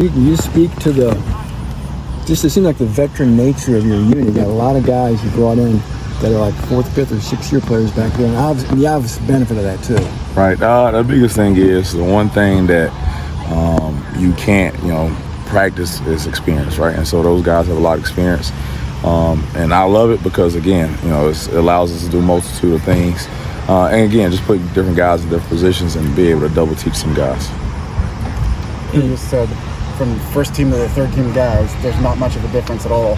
You speak to it seems like the veteran nature of your unit. You got a lot of guys you brought in that are like 4th, 5th, or 6th-year players back there, and you obviously benefit of that too. Right. The biggest thing is the one thing that you can't, practice is experience, right? And so those guys have a lot of experience, and I love it because again, it allows us to do a multitude of things, and again, just put different guys in different positions and be able to double teach some guys. You just said from first team to the third team guys, there's not much of a difference at all.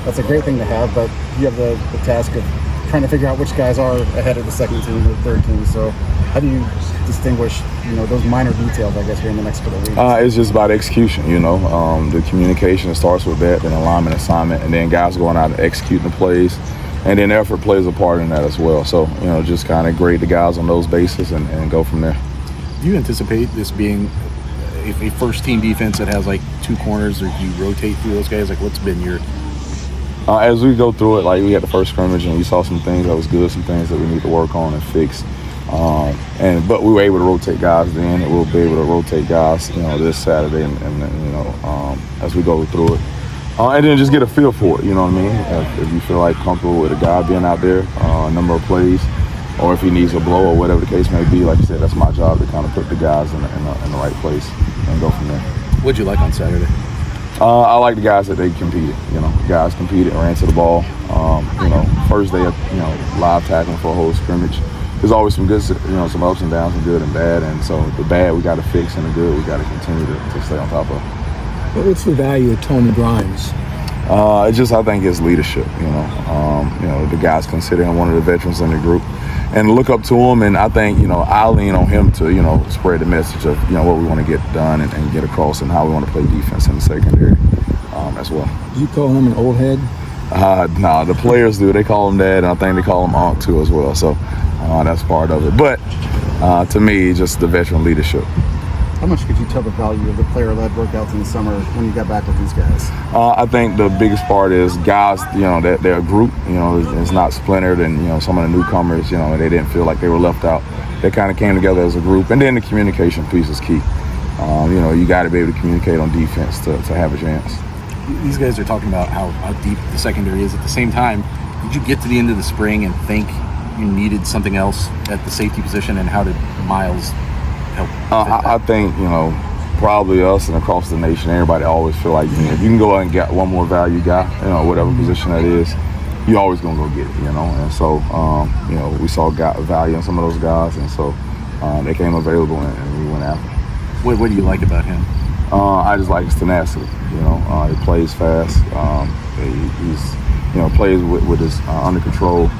That's a great thing to have, but you have the task of trying to figure out which guys are ahead of the second team or the third team. So how do you distinguish, those minor details, I guess, here in the next couple of weeks? It's just about execution, the communication starts with that, then alignment, assignment, and then guys going out and executing the plays, and then effort plays a part in that as well. So, just kind of grade the guys on those bases and go from there. Do you anticipate this being a first-team defense that has, like, 2 corners, or do you rotate through those guys? Like, what's been your... As we go through it, like we had the first scrimmage and we saw some things that was good, some things that we need to work on and fix. But we were able to rotate guys then, and we'll be able to rotate guys, this Saturday and as we go through it. And then just get a feel for it, you know what I mean? If you feel like comfortable with a guy being out there, a number of plays, or if he needs a blow or whatever the case may be, like I said, that's my job to kind of put the guys in the right place and go from there. What'd you like on Saturday? I like the guys that they competed. Guys competed, ran to the ball. First day of live tackling for a whole scrimmage. There's always some good, some ups and downs, some good and bad. And so the bad we got to fix, and the good we got to continue to stay on top of. What's the value of Tony Grimes? I think it's leadership. The guys consider him one of the veterans in the group, and look up to him. And I think I lean on him to spread the message of what we want to get done and get across, and how we want to play defense in the secondary as well. Do you call him an old head? No, the players do. They call him that, and I think they call him Unc too as well. So that's part of it. But to me, just the veteran leadership. How much could you tell the value of the player-led workouts in the summer when you got back with these guys? I think the biggest part is guys, that they're a group, it's not splintered, and, some of the newcomers, they didn't feel like they were left out. They kind of came together as a group, and then the communication piece is key. You got to be able to communicate on defense to have a chance. These guys are talking about how deep the secondary is. At the same time, did you get to the end of the spring and think you needed something else at the safety position, and how did Miles help? I think, probably us and across the nation, everybody always feel like, if you can go out and get one more value guy, whatever position that is, you're always going to go get it, And so, we saw value in some of those guys, and so they came available, and we went after them. What do you like about him? I just like his tenacity. He plays fast. He's plays with his under control,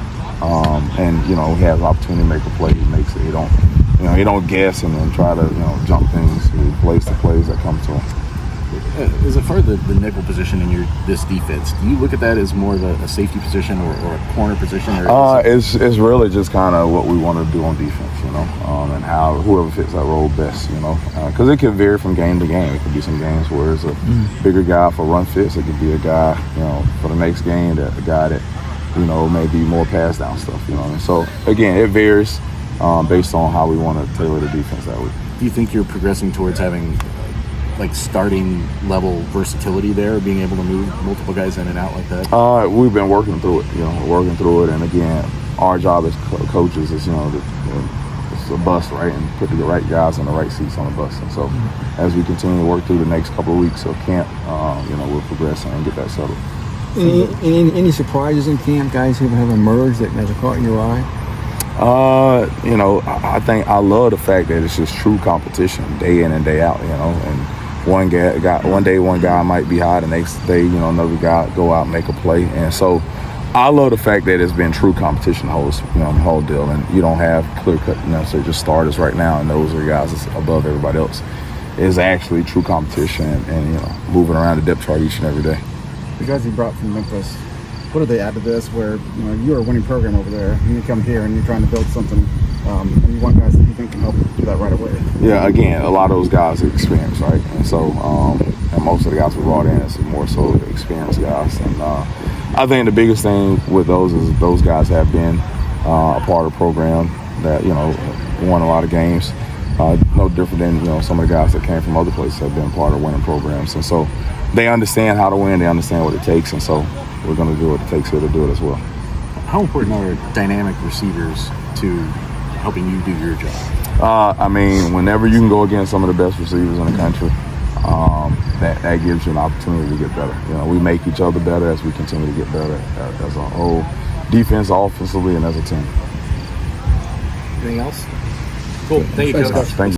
and he has opportunity to make a play. He makes it. He don't guess and then try to jump things. He plays the plays that come to him. As a part of the nickel position in this defense, do you look at that as more of a safety position or a corner position? Or it's really just kind of what we want to do on defense, and how whoever fits that role best, because it can vary from game to game. It could be some games where it's a bigger guy for run fits. It could be a guy, for the next game, that a guy that, maybe more pass down stuff, So again, it varies based on how we want to tailor the defense that week. Do you think you're progressing towards having starting level versatility there, being able to move multiple guys in and out like that? We've been working through it, and again, our job as coaches is, it's a bus, right, and put the right guys in the right seats on the bus. And so, as we continue to work through the next couple of weeks of camp, we'll progress and get that settled. Any surprises in camp, guys who have emerged that have caught your eye? I think I love the fact that it's just true competition day in and day out, and one day one guy might be high, the next day, another guy go out and make a play. And so I love the fact that it's been true competition the whole deal, and you don't have clear-cut, so just starters right now, and those are guys that's above everybody else. It's actually true competition and moving around the depth chart each and every day. The guys you brought from Memphis, what do they add to this where, you're a winning program over there, and you come here and you're trying to build something, and you want guys that you think can help do that right away? Yeah, again, a lot of those guys are experienced, right? And so, and most of the guys we brought in is more so experienced guys. And I think the biggest thing with those is those guys have been a part of the program that, won a lot of games. no different than some of the guys that came from other places have been part of winning programs, and so they understand how to win. They understand what it takes, and so we're going to do what it takes here to do it as well. How important are dynamic receivers to helping you do your job? I mean, whenever you can go against some of the best receivers in the country, that gives you an opportunity to get better. We make each other better as we continue to get better as a whole defense, offensively, and as a team. Anything else? Cool. Thank you, Thanks, Coach. Coach. Thank you.